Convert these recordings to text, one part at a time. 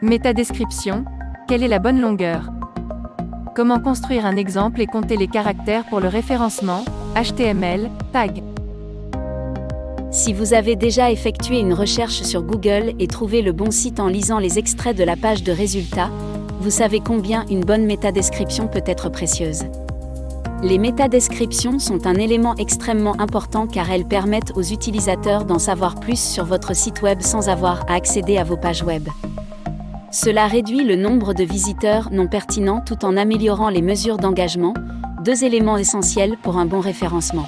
Métadescription. Quelle est la bonne longueur? Comment construire un exemple et compter les caractères pour le référencement, HTML, tag. Si vous avez déjà effectué une recherche sur Google et trouvé le bon site en lisant les extraits de la page de résultats, vous savez combien une bonne métadescription peut être précieuse. Les métadescriptions sont un élément extrêmement important car elles permettent aux utilisateurs d'en savoir plus sur votre site web sans avoir à accéder à vos pages web. Cela réduit le nombre de visiteurs non pertinents tout en améliorant les mesures d'engagement, deux éléments essentiels pour un bon référencement.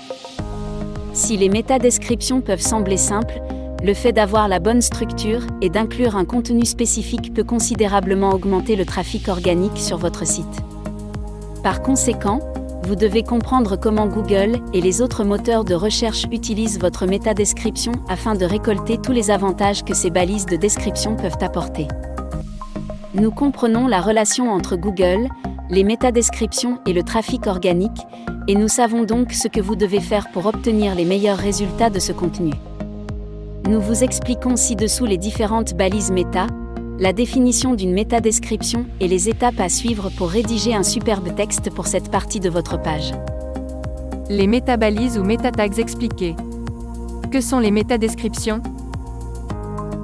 Si les métadescriptions peuvent sembler simples, le fait d'avoir la bonne structure et d'inclure un contenu spécifique peut considérablement augmenter le trafic organique sur votre site. Par conséquent, vous devez comprendre comment Google et les autres moteurs de recherche utilisent votre métadescription afin de récolter tous les avantages que ces balises de description peuvent apporter. Nous comprenons la relation entre Google, les métadescriptions et le trafic organique, et nous savons donc ce que vous devez faire pour obtenir les meilleurs résultats de ce contenu. Nous vous expliquons ci-dessous les différentes balises méta, la définition d'une métadescription et les étapes à suivre pour rédiger un superbe texte pour cette partie de votre page. Les métabalises ou métatags expliqués. Que sont les métadescriptions?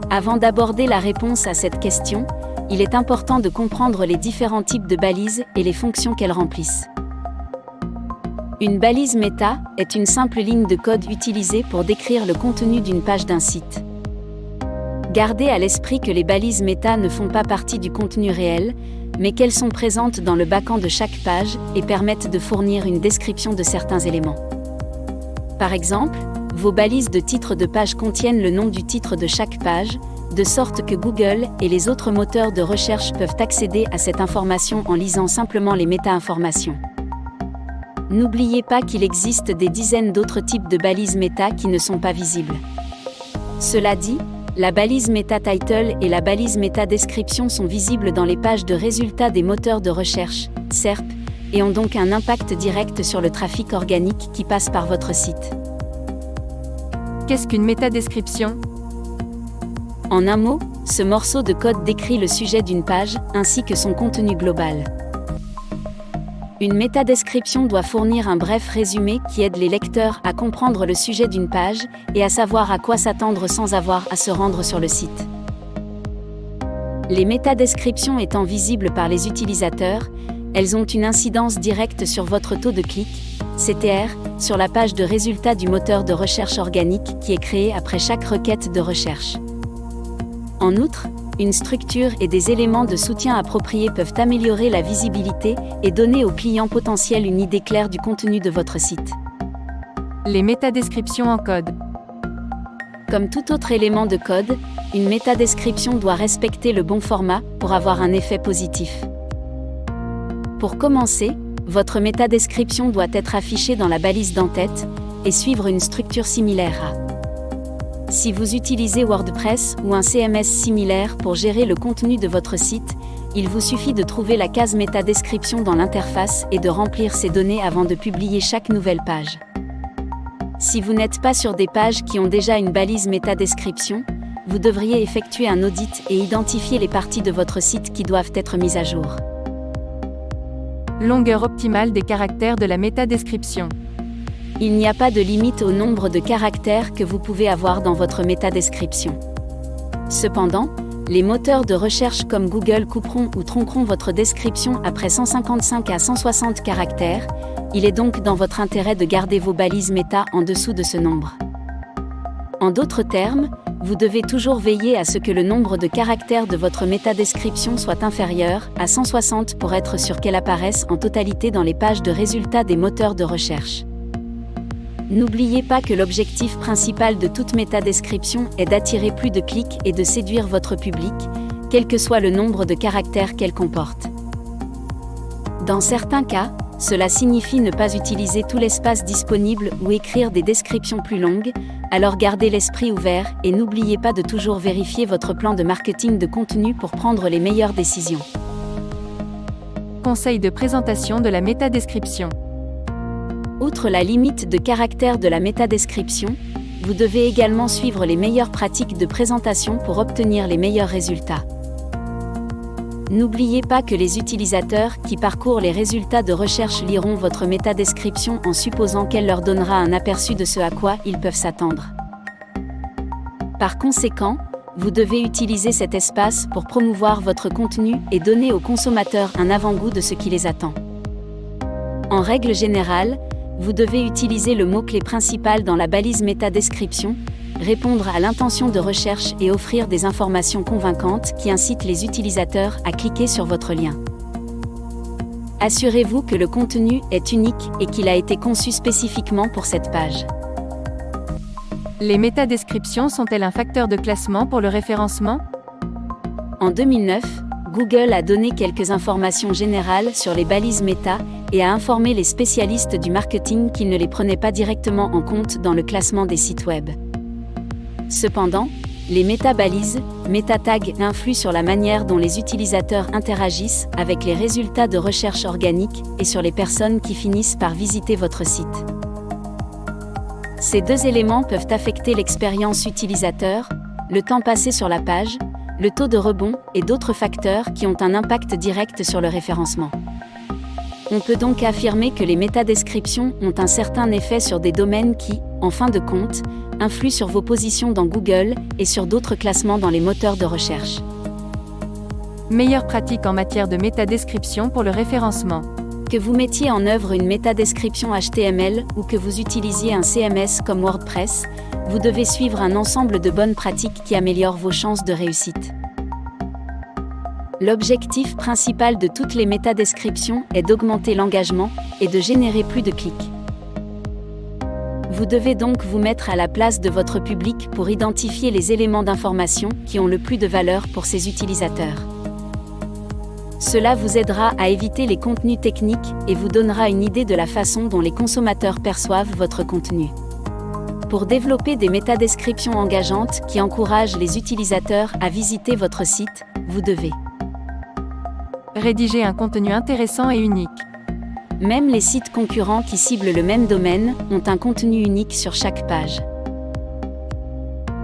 Avant d'aborder la réponse à cette question, il est important de comprendre les différents types de balises et les fonctions qu'elles remplissent. Une balise méta est une simple ligne de code utilisée pour décrire le contenu d'une page d'un site. Gardez à l'esprit que les balises méta ne font pas partie du contenu réel, mais qu'elles sont présentes dans le backend de chaque page et permettent de fournir une description de certains éléments. Par exemple, vos balises de titre de page contiennent le nom du titre de chaque page, de sorte que Google et les autres moteurs de recherche peuvent accéder à cette information en lisant simplement les méta-informations. N'oubliez pas qu'il existe des dizaines d'autres types de balises méta qui ne sont pas visibles. Cela dit, la balise méta title et la balise méta description sont visibles dans les pages de résultats des moteurs de recherche, SERP, et ont donc un impact direct sur le trafic organique qui passe par votre site. Qu'est-ce qu'une métadescription? En un mot, ce morceau de code décrit le sujet d'une page, ainsi que son contenu global. Une métadescription doit fournir un bref résumé qui aide les lecteurs à comprendre le sujet d'une page et à savoir à quoi s'attendre sans avoir à se rendre sur le site. Les métadescriptions étant visibles par les utilisateurs, elles ont une incidence directe sur votre taux de clic, CTR, sur la page de résultats du moteur de recherche organique qui est créé après chaque requête de recherche. En outre, une structure et des éléments de soutien appropriés peuvent améliorer la visibilité et donner aux clients potentiels une idée claire du contenu de votre site. Les métadescriptions en code. Comme tout autre élément de code, une métadescription doit respecter le bon format pour avoir un effet positif. Pour commencer, votre métadescription doit être affichée dans la balise d'en-tête et suivre une structure similaire à. Si vous utilisez WordPress ou un CMS similaire pour gérer le contenu de votre site, il vous suffit de trouver la case métadescription dans l'interface et de remplir ces données avant de publier chaque nouvelle page. Si vous n'êtes pas sur des pages qui ont déjà une balise métadescription, vous devriez effectuer un audit et identifier les parties de votre site qui doivent être mises à jour. Longueur optimale des caractères de la métadescription. Il n'y a pas de limite au nombre de caractères que vous pouvez avoir dans votre métadescription. Cependant, les moteurs de recherche comme Google couperont ou tronqueront votre description après 155 à 160 caractères, il est donc dans votre intérêt de garder vos balises méta en dessous de ce nombre. En d'autres termes, vous devez toujours veiller à ce que le nombre de caractères de votre métadescription soit inférieur à 160 pour être sûr qu'elle apparaisse en totalité dans les pages de résultats des moteurs de recherche. N'oubliez pas que l'objectif principal de toute métadescription est d'attirer plus de clics et de séduire votre public, quel que soit le nombre de caractères qu'elle comporte. Dans certains cas, cela signifie ne pas utiliser tout l'espace disponible ou écrire des descriptions plus longues, alors gardez l'esprit ouvert et n'oubliez pas de toujours vérifier votre plan de marketing de contenu pour prendre les meilleures décisions. Conseil de présentation de la métadescription. Outre la limite de caractères de la métadescription, vous devez également suivre les meilleures pratiques de présentation pour obtenir les meilleurs résultats. N'oubliez pas que les utilisateurs qui parcourent les résultats de recherche liront votre métadescription en supposant qu'elle leur donnera un aperçu de ce à quoi ils peuvent s'attendre. Par conséquent, vous devez utiliser cet espace pour promouvoir votre contenu et donner aux consommateurs un avant-goût de ce qui les attend. En règle générale, vous devez utiliser le mot-clé principal dans la balise métadescription, répondre à l'intention de recherche et offrir des informations convaincantes qui incitent les utilisateurs à cliquer sur votre lien. Assurez-vous que le contenu est unique et qu'il a été conçu spécifiquement pour cette page. Les métadescriptions sont-elles un facteur de classement pour le référencement ? En 2009, Google a donné quelques informations générales sur les balises méta et a informé les spécialistes du marketing qu'ils ne les prenaient pas directement en compte dans le classement des sites web. Cependant, les métabalises, métatags influent sur la manière dont les utilisateurs interagissent avec les résultats de recherche organique et sur les personnes qui finissent par visiter votre site. Ces deux éléments peuvent affecter l'expérience utilisateur, le temps passé sur la page, le taux de rebond et d'autres facteurs qui ont un impact direct sur le référencement. On peut donc affirmer que les métadescriptions ont un certain effet sur des domaines qui, en fin de compte, influent sur vos positions dans Google et sur d'autres classements dans les moteurs de recherche. Meilleure pratique en matière de métadescription pour le référencement. Que vous mettiez en œuvre une métadescription HTML ou que vous utilisiez un CMS comme WordPress, vous devez suivre un ensemble de bonnes pratiques qui améliorent vos chances de réussite. L'objectif principal de toutes les métadescriptions est d'augmenter l'engagement et de générer plus de clics. Vous devez donc vous mettre à la place de votre public pour identifier les éléments d'information qui ont le plus de valeur pour ses utilisateurs. Cela vous aidera à éviter les contenus techniques et vous donnera une idée de la façon dont les consommateurs perçoivent votre contenu. Pour développer des métadescriptions engageantes qui encouragent les utilisateurs à visiter votre site, vous devez rédiger un contenu intéressant et unique. Même les sites concurrents qui ciblent le même domaine ont un contenu unique sur chaque page.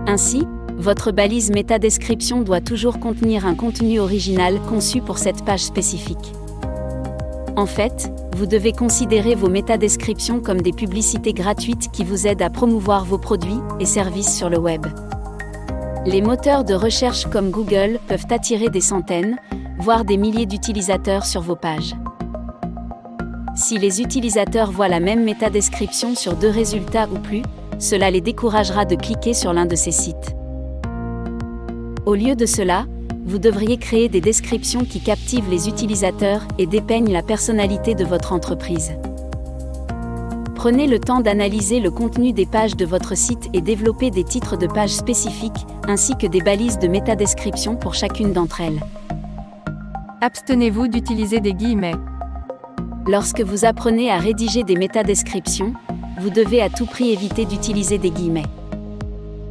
Ainsi, votre balise métadescription doit toujours contenir un contenu original conçu pour cette page spécifique. En fait, vous devez considérer vos métadescriptions comme des publicités gratuites qui vous aident à promouvoir vos produits et services sur le web. Les moteurs de recherche comme Google peuvent attirer des centaines, voire des milliers d'utilisateurs sur vos pages. Si les utilisateurs voient la même métadescription sur 2 résultats ou plus, cela les découragera de cliquer sur l'un de ces sites. Au lieu de cela, vous devriez créer des descriptions qui captivent les utilisateurs et dépeignent la personnalité de votre entreprise. Prenez le temps d'analyser le contenu des pages de votre site et développez des titres de pages spécifiques, ainsi que des balises de métadescription pour chacune d'entre elles. Abstenez-vous d'utiliser des guillemets. Lorsque vous apprenez à rédiger des métadescriptions, vous devez à tout prix éviter d'utiliser des guillemets.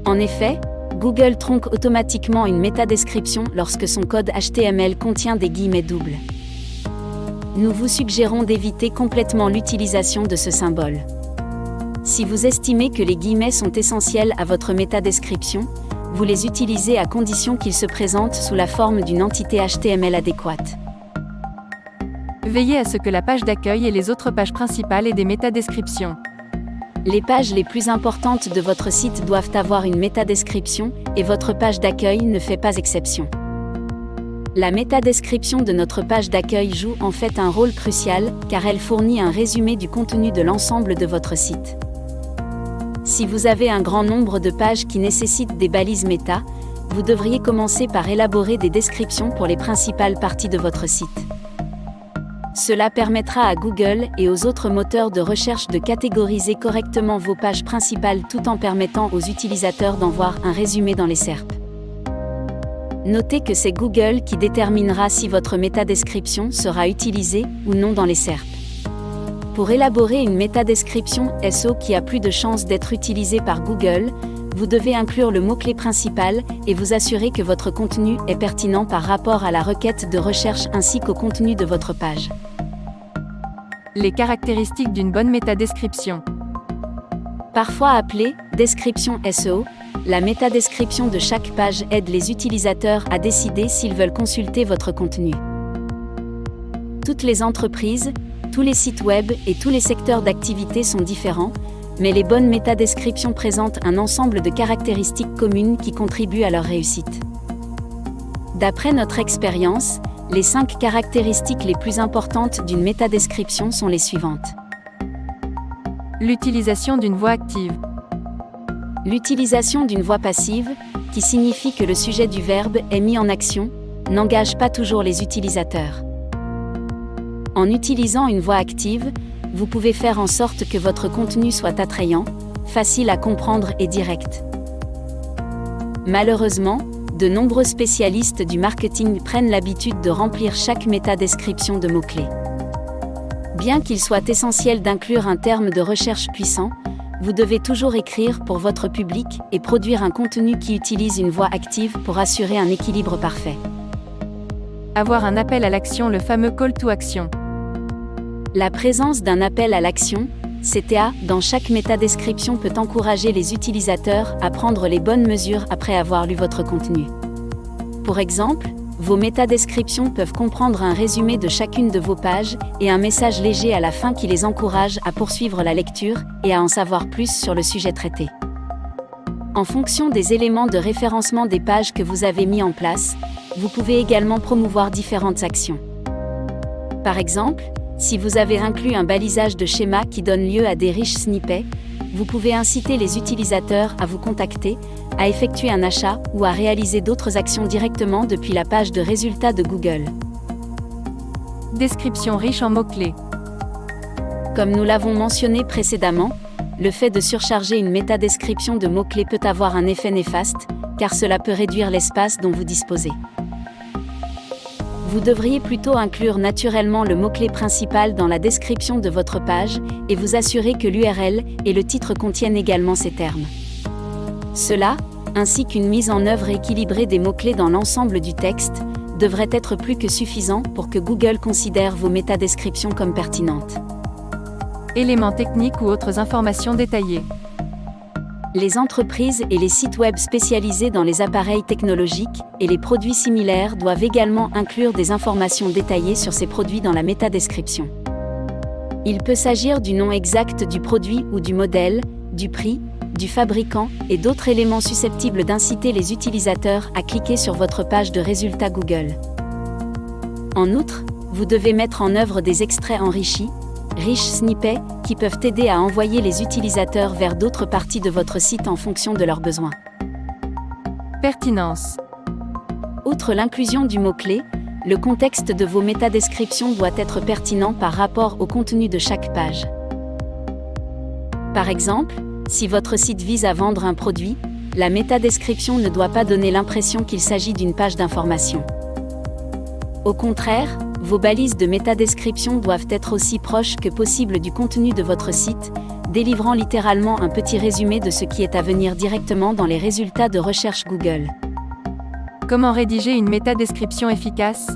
En effet, Google tronque automatiquement une métadescription lorsque son code HTML contient des guillemets doubles. Nous vous suggérons d'éviter complètement l'utilisation de ce symbole. Si vous estimez que les guillemets sont essentiels à votre métadescription, vous les utilisez à condition qu'ils se présentent sous la forme d'une entité HTML adéquate. Veillez à ce que la page d'accueil et les autres pages principales aient des métadescriptions. Les pages les plus importantes de votre site doivent avoir une métadescription, et votre page d'accueil ne fait pas exception. La métadescription de notre page d'accueil joue en fait un rôle crucial, car elle fournit un résumé du contenu de l'ensemble de votre site. Si vous avez un grand nombre de pages qui nécessitent des balises méta, vous devriez commencer par élaborer des descriptions pour les principales parties de votre site. Cela permettra à Google et aux autres moteurs de recherche de catégoriser correctement vos pages principales tout en permettant aux utilisateurs d'en voir un résumé dans les SERP. Notez que c'est Google qui déterminera si votre métadescription sera utilisée ou non dans les SERP. Pour élaborer une métadescription SEO qui a plus de chances d'être utilisée par Google, vous devez inclure le mot-clé principal et vous assurer que votre contenu est pertinent par rapport à la requête de recherche ainsi qu'au contenu de votre page. Les caractéristiques d'une bonne métadescription. Parfois appelée description SEO, la métadescription de chaque page aide les utilisateurs à décider s'ils veulent consulter votre contenu. Toutes les entreprises, tous les sites web et tous les secteurs d'activité sont différents, mais les bonnes métadescriptions présentent un ensemble de caractéristiques communes qui contribuent à leur réussite. D'après notre expérience, les 5 caractéristiques les plus importantes d'une métadescription sont les suivantes. L'utilisation d'une voix active. L'utilisation d'une voix passive, qui signifie que le sujet du verbe est mis en action, n'engage pas toujours les utilisateurs. En utilisant une voix active, vous pouvez faire en sorte que votre contenu soit attrayant, facile à comprendre et direct. Malheureusement, de nombreux spécialistes du marketing prennent l'habitude de remplir chaque métadescription de mots-clés. Bien qu'il soit essentiel d'inclure un terme de recherche puissant, vous devez toujours écrire pour votre public et produire un contenu qui utilise une voix active pour assurer un équilibre parfait. Avoir un appel à l'action, le fameux call to action. La présence d'un appel à l'action, CTA, dans chaque métadescription peut encourager les utilisateurs à prendre les bonnes mesures après avoir lu votre contenu. Pour exemple, vos métadescriptions peuvent comprendre un résumé de chacune de vos pages et un message léger à la fin qui les encourage à poursuivre la lecture et à en savoir plus sur le sujet traité. En fonction des éléments de référencement des pages que vous avez mis en place, vous pouvez également promouvoir différentes actions. Par exemple, si vous avez inclus un balisage de schéma qui donne lieu à des riches snippets, vous pouvez inciter les utilisateurs à vous contacter, à effectuer un achat ou à réaliser d'autres actions directement depuis la page de résultats de Google. Description riche en mots-clés. Comme nous l'avons mentionné précédemment, le fait de surcharger une métadescription de mots-clés peut avoir un effet néfaste, car cela peut réduire l'espace dont vous disposez. Vous devriez plutôt inclure naturellement le mot-clé principal dans la description de votre page et vous assurer que l'URL et le titre contiennent également ces termes. Cela, ainsi qu'une mise en œuvre équilibrée des mots-clés dans l'ensemble du texte, devrait être plus que suffisant pour que Google considère vos métadescriptions comme pertinentes. Éléments techniques ou autres informations détaillées. Les entreprises et les sites web spécialisés dans les appareils technologiques et les produits similaires doivent également inclure des informations détaillées sur ces produits dans la métadescription. Il peut s'agir du nom exact du produit ou du modèle, du prix, du fabricant et d'autres éléments susceptibles d'inciter les utilisateurs à cliquer sur votre page de résultats Google. En outre, vous devez mettre en œuvre des extraits enrichis, riches snippets, qui peuvent aider à envoyer les utilisateurs vers d'autres parties de votre site en fonction de leurs besoins. Pertinence. Outre l'inclusion du mot-clé, le contexte de vos métadescriptions doit être pertinent par rapport au contenu de chaque page. Par exemple, si votre site vise à vendre un produit, la métadescription ne doit pas donner l'impression qu'il s'agit d'une page d'information. Au contraire, vos balises de métadescription doivent être aussi proches que possible du contenu de votre site, délivrant littéralement un petit résumé de ce qui est à venir directement dans les résultats de recherche Google. Comment rédiger une métadescription efficace ?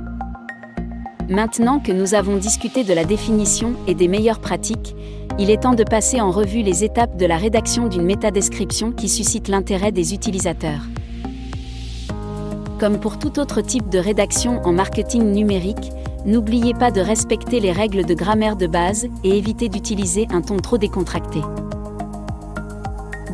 Maintenant que nous avons discuté de la définition et des meilleures pratiques, il est temps de passer en revue les étapes de la rédaction d'une métadescription qui suscite l'intérêt des utilisateurs. Comme pour tout autre type de rédaction en marketing numérique, n'oubliez pas de respecter les règles de grammaire de base et évitez d'utiliser un ton trop décontracté.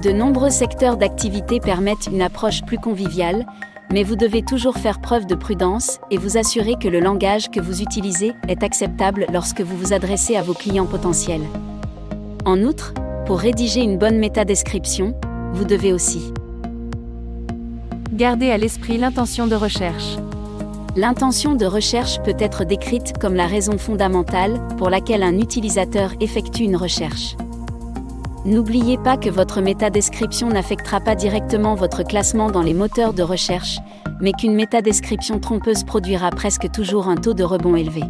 De nombreux secteurs d'activité permettent une approche plus conviviale, mais vous devez toujours faire preuve de prudence et vous assurer que le langage que vous utilisez est acceptable lorsque vous vous adressez à vos clients potentiels. En outre, pour rédiger une bonne métadescription, vous devez aussi garder à l'esprit l'intention de recherche. L'intention de recherche peut être décrite comme la raison fondamentale pour laquelle un utilisateur effectue une recherche. N'oubliez pas que votre métadescription n'affectera pas directement votre classement dans les moteurs de recherche, mais qu'une métadescription trompeuse produira presque toujours un taux de rebond élevé.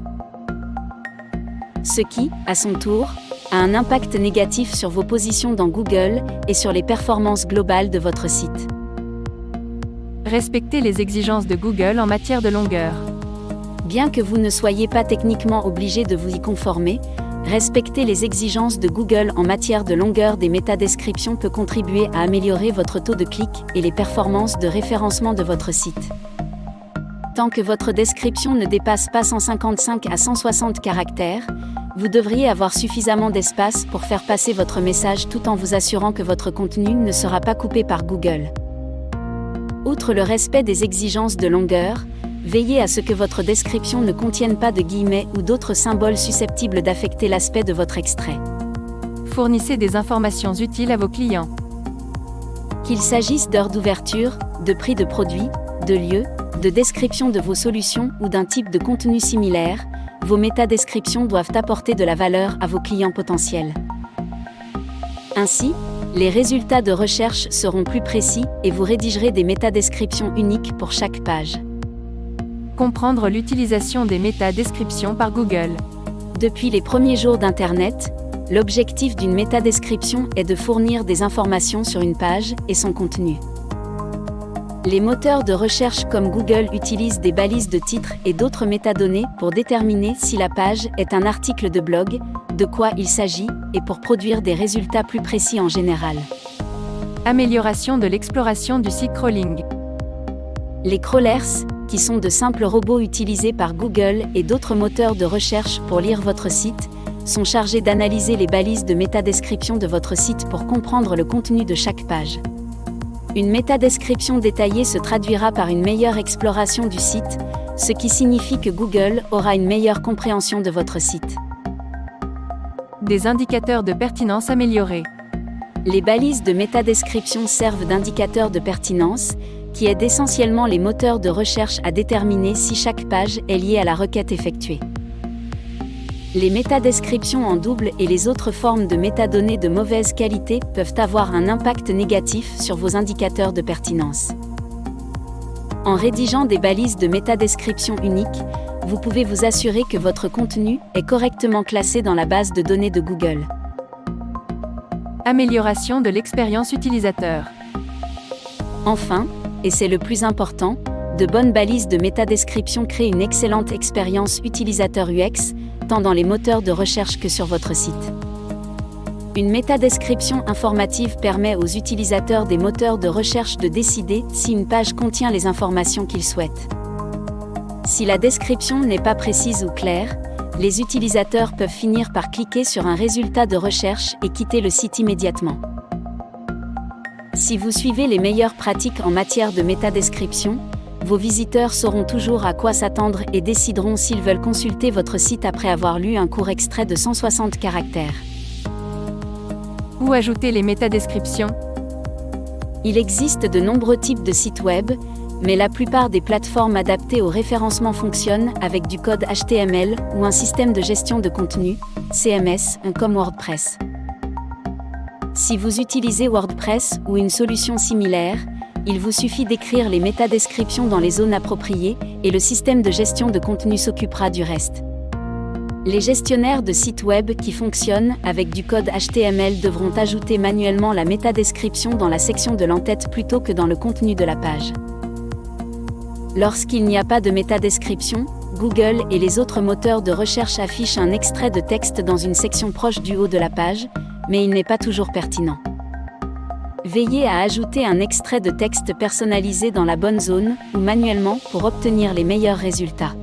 Ce qui, à son tour, a un impact négatif sur vos positions dans Google et sur les performances globales de votre site. Respectez les exigences de Google en matière de longueur. Bien que vous ne soyez pas techniquement obligé de vous y conformer, respecter les exigences de Google en matière de longueur des métadescriptions peut contribuer à améliorer votre taux de clic et les performances de référencement de votre site. Tant que votre description ne dépasse pas 155 à 160 caractères, vous devriez avoir suffisamment d'espace pour faire passer votre message tout en vous assurant que votre contenu ne sera pas coupé par Google. Outre le respect des exigences de longueur, veillez à ce que votre description ne contienne pas de guillemets ou d'autres symboles susceptibles d'affecter l'aspect de votre extrait. Fournissez des informations utiles à vos clients. Qu'il s'agisse d'heures d'ouverture, de prix de produits, de lieux, de description de vos solutions ou d'un type de contenu similaire, vos métadescriptions doivent apporter de la valeur à vos clients potentiels. Ainsi, les résultats de recherche seront plus précis et vous rédigerez des métadescriptions uniques pour chaque page. Comprendre l'utilisation des métadescriptions par Google. Depuis les premiers jours d'Internet, l'objectif d'une métadescription est de fournir des informations sur une page et son contenu. Les moteurs de recherche comme Google utilisent des balises de titre et d'autres métadonnées pour déterminer si la page est un article de blog, de quoi il s'agit, et pour produire des résultats plus précis en général. Amélioration de l'exploration du site crawling. Les crawlers, qui sont de simples robots utilisés par Google et d'autres moteurs de recherche pour lire votre site, sont chargés d'analyser les balises de métadescription de votre site pour comprendre le contenu de chaque page. Une métadescription détaillée se traduira par une meilleure exploration du site, ce qui signifie que Google aura une meilleure compréhension de votre site. Des indicateurs de pertinence améliorés. Les balises de métadescription servent d'indicateurs de pertinence, qui aident essentiellement les moteurs de recherche à déterminer si chaque page est liée à la requête effectuée. Les métadescriptions en double et les autres formes de métadonnées de mauvaise qualité peuvent avoir un impact négatif sur vos indicateurs de pertinence. En rédigeant des balises de métadescription uniques, vous pouvez vous assurer que votre contenu est correctement classé dans la base de données de Google. Amélioration de l'expérience utilisateur. Enfin, et c'est le plus important, de bonnes balises de métadescription créent une excellente expérience utilisateur UX, tant dans les moteurs de recherche que sur votre site. Une métadescription informative permet aux utilisateurs des moteurs de recherche de décider si une page contient les informations qu'ils souhaitent. Si la description n'est pas précise ou claire, les utilisateurs peuvent finir par cliquer sur un résultat de recherche et quitter le site immédiatement. Si vous suivez les meilleures pratiques en matière de métadescription, vos visiteurs sauront toujours à quoi s'attendre et décideront s'ils veulent consulter votre site après avoir lu un court extrait de 160 caractères. Où ajouter les métadescriptions ? Il existe de nombreux types de sites web, mais la plupart des plateformes adaptées au référencement fonctionnent avec du code HTML ou un système de gestion de contenu, CMS, comme WordPress. Si vous utilisez WordPress ou une solution similaire, il vous suffit d'écrire les métadescriptions dans les zones appropriées et le système de gestion de contenu s'occupera du reste. Les gestionnaires de sites web qui fonctionnent avec du code HTML devront ajouter manuellement la métadescription dans la section de l'entête plutôt que dans le contenu de la page. Lorsqu'il n'y a pas de métadescription, Google et les autres moteurs de recherche affichent un extrait de texte dans une section proche du haut de la page, mais il n'est pas toujours pertinent. Veillez à ajouter un extrait de texte personnalisé dans la bonne zone ou manuellement pour obtenir les meilleurs résultats.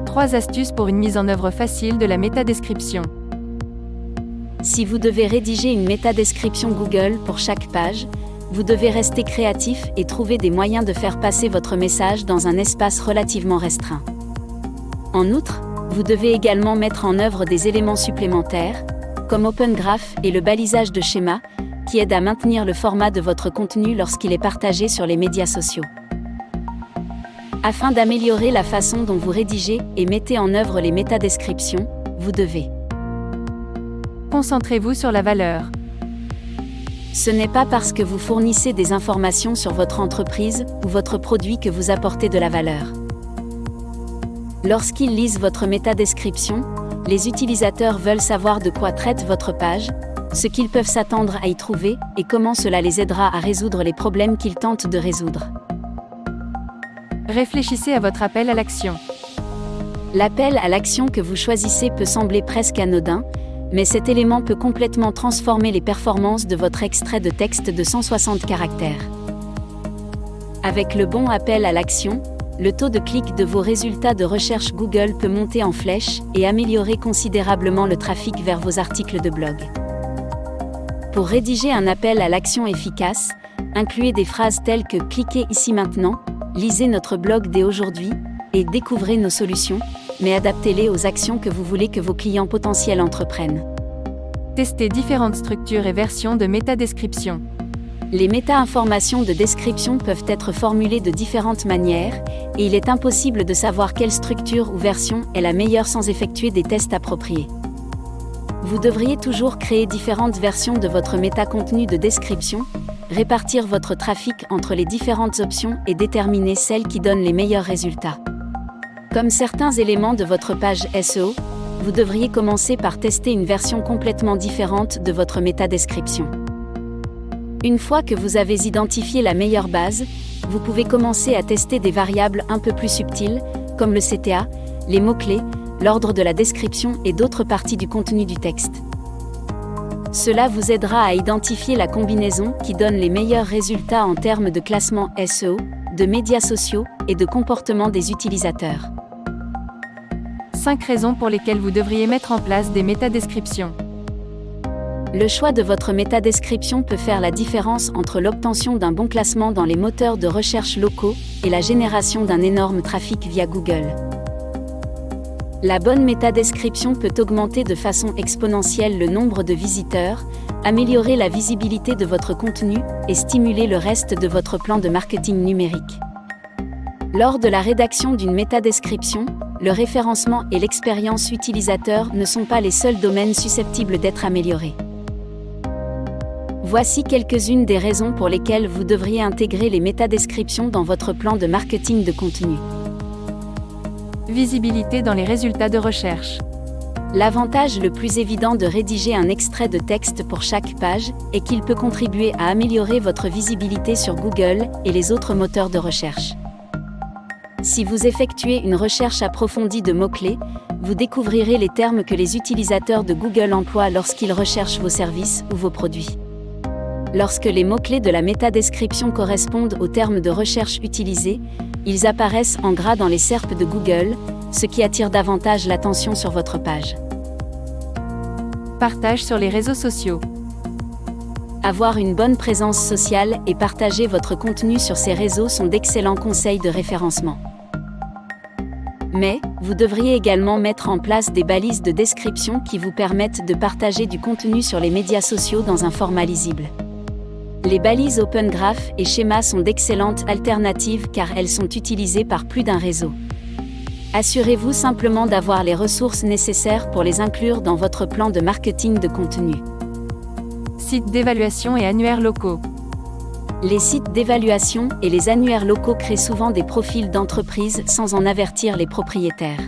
3 astuces pour une mise en œuvre facile de la métadescription. Si vous devez rédiger une métadescription Google pour chaque page, vous devez rester créatif et trouver des moyens de faire passer votre message dans un espace relativement restreint. En outre, vous devez également mettre en œuvre des éléments supplémentaires, comme Open Graph et le balisage de schémas, qui aident à maintenir le format de votre contenu lorsqu'il est partagé sur les médias sociaux. Afin d'améliorer la façon dont vous rédigez et mettez en œuvre les métadescriptions, vous devez Concentrez-vous sur la valeur. Ce n'est pas parce que vous fournissez des informations sur votre entreprise ou votre produit que vous apportez de la valeur. Lorsqu'ils lisent votre métadescription, les utilisateurs veulent savoir de quoi traite votre page, ce qu'ils peuvent s'attendre à y trouver et comment cela les aidera à résoudre les problèmes qu'ils tentent de résoudre. Réfléchissez à votre appel à l'action. L'appel à l'action que vous choisissez peut sembler presque anodin, mais cet élément peut complètement transformer les performances de votre extrait de texte de 160 caractères. Avec le bon appel à l'action, le taux de clic de vos résultats de recherche Google peut monter en flèche et améliorer considérablement le trafic vers vos articles de blog. Pour rédiger un appel à l'action efficace, incluez des phrases telles que « Cliquez ici maintenant »,« Lisez notre blog dès aujourd'hui » et « Découvrez nos solutions », mais adaptez-les aux actions que vous voulez que vos clients potentiels entreprennent. Testez différentes structures et versions de métadescription. Les méta-informations de description peuvent être formulées de différentes manières, et il est impossible de savoir quelle structure ou version est la meilleure sans effectuer des tests appropriés. Vous devriez toujours créer différentes versions de votre méta-contenu de description, répartir votre trafic entre les différentes options et déterminer celle qui donne les meilleurs résultats. Comme certains éléments de votre page SEO, vous devriez commencer par tester une version complètement différente de votre métadescription. Une fois que vous avez identifié la meilleure base, vous pouvez commencer à tester des variables un peu plus subtiles, comme le CTA, les mots-clés, l'ordre de la description et d'autres parties du contenu du texte. Cela vous aidera à identifier la combinaison qui donne les meilleurs résultats en termes de classement SEO, de médias sociaux et de comportement des utilisateurs. 5 raisons pour lesquelles vous devriez mettre en place des métadescriptions. Le choix de votre métadescription peut faire la différence entre l'obtention d'un bon classement dans les moteurs de recherche locaux et la génération d'un énorme trafic via Google. La bonne métadescription peut augmenter de façon exponentielle le nombre de visiteurs, améliorer la visibilité de votre contenu et stimuler le reste de votre plan de marketing numérique. Lors de la rédaction d'une métadescription, le référencement et l'expérience utilisateur ne sont pas les seuls domaines susceptibles d'être améliorés. Voici quelques-unes des raisons pour lesquelles vous devriez intégrer les métadescriptions dans votre plan de marketing de contenu. Visibilité dans les résultats de recherche. L'avantage le plus évident de rédiger un extrait de texte pour chaque page est qu'il peut contribuer à améliorer votre visibilité sur Google et les autres moteurs de recherche. Si vous effectuez une recherche approfondie de mots-clés, vous découvrirez les termes que les utilisateurs de Google emploient lorsqu'ils recherchent vos services ou vos produits. Lorsque les mots-clés de la métadescription correspondent aux termes de recherche utilisés, ils apparaissent en gras dans les SERP de Google, ce qui attire davantage l'attention sur votre page. Partage sur les réseaux sociaux. Avoir une bonne présence sociale et partager votre contenu sur ces réseaux sont d'excellents conseils de référencement. Mais, vous devriez également mettre en place des balises de description qui vous permettent de partager du contenu sur les médias sociaux dans un format lisible. Les balises Open Graph et Schema sont d'excellentes alternatives car elles sont utilisées par plus d'un réseau. Assurez-vous simplement d'avoir les ressources nécessaires pour les inclure dans votre plan de marketing de contenu. Sites d'évaluation et annuaires locaux. Les sites d'évaluation et les annuaires locaux créent souvent des profils d'entreprise sans en avertir les propriétaires.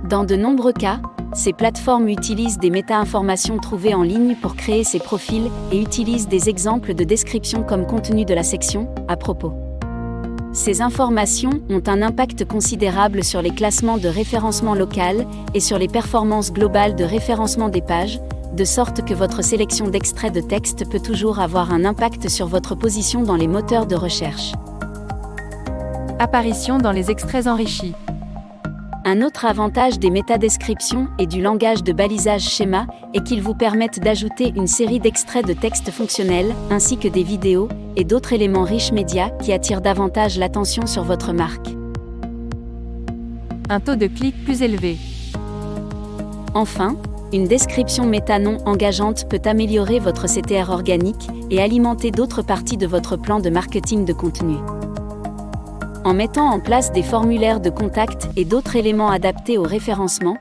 Dans de nombreux cas, ces plateformes utilisent des méta-informations trouvées en ligne pour créer ces profils et utilisent des exemples de description comme contenu de la section « À propos ». Ces informations ont un impact considérable sur les classements de référencement local et sur les performances globales de référencement des pages, de sorte que votre sélection d'extraits de texte peut toujours avoir un impact sur votre position dans les moteurs de recherche. Apparition dans les extraits enrichis. Un autre avantage des métadescriptions et du langage de balisage schéma est qu'ils vous permettent d'ajouter une série d'extraits de texte fonctionnels, ainsi que des vidéos et d'autres éléments riches médias qui attirent davantage l'attention sur votre marque. Un taux de clic plus élevé. Enfin, une description méta non engageante peut améliorer votre CTR organique et alimenter d'autres parties de votre plan de marketing de contenu. En mettant en place des formulaires de contact et d'autres éléments adaptés au référencement,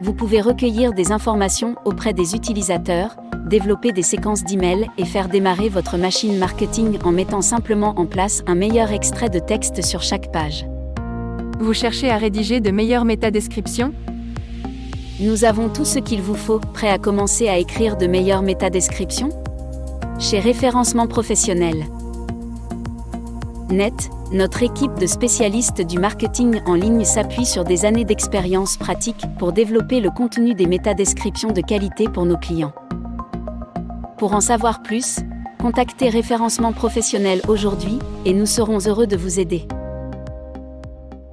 vous pouvez recueillir des informations auprès des utilisateurs, développer des séquences d'emails et faire démarrer votre machine marketing en mettant simplement en place un meilleur extrait de texte sur chaque page. Vous cherchez à rédiger de meilleures métadescriptions ? Nous avons tout ce qu'il vous faut, prêt à commencer à écrire de meilleures métadescriptions ? Chez Référencement Professionnel. Net, notre équipe de spécialistes du marketing en ligne s'appuie sur des années d'expérience pratique pour développer le contenu des métadescriptions de qualité pour nos clients. Pour en savoir plus, contactez Référencement Professionnel aujourd'hui et nous serons heureux de vous aider.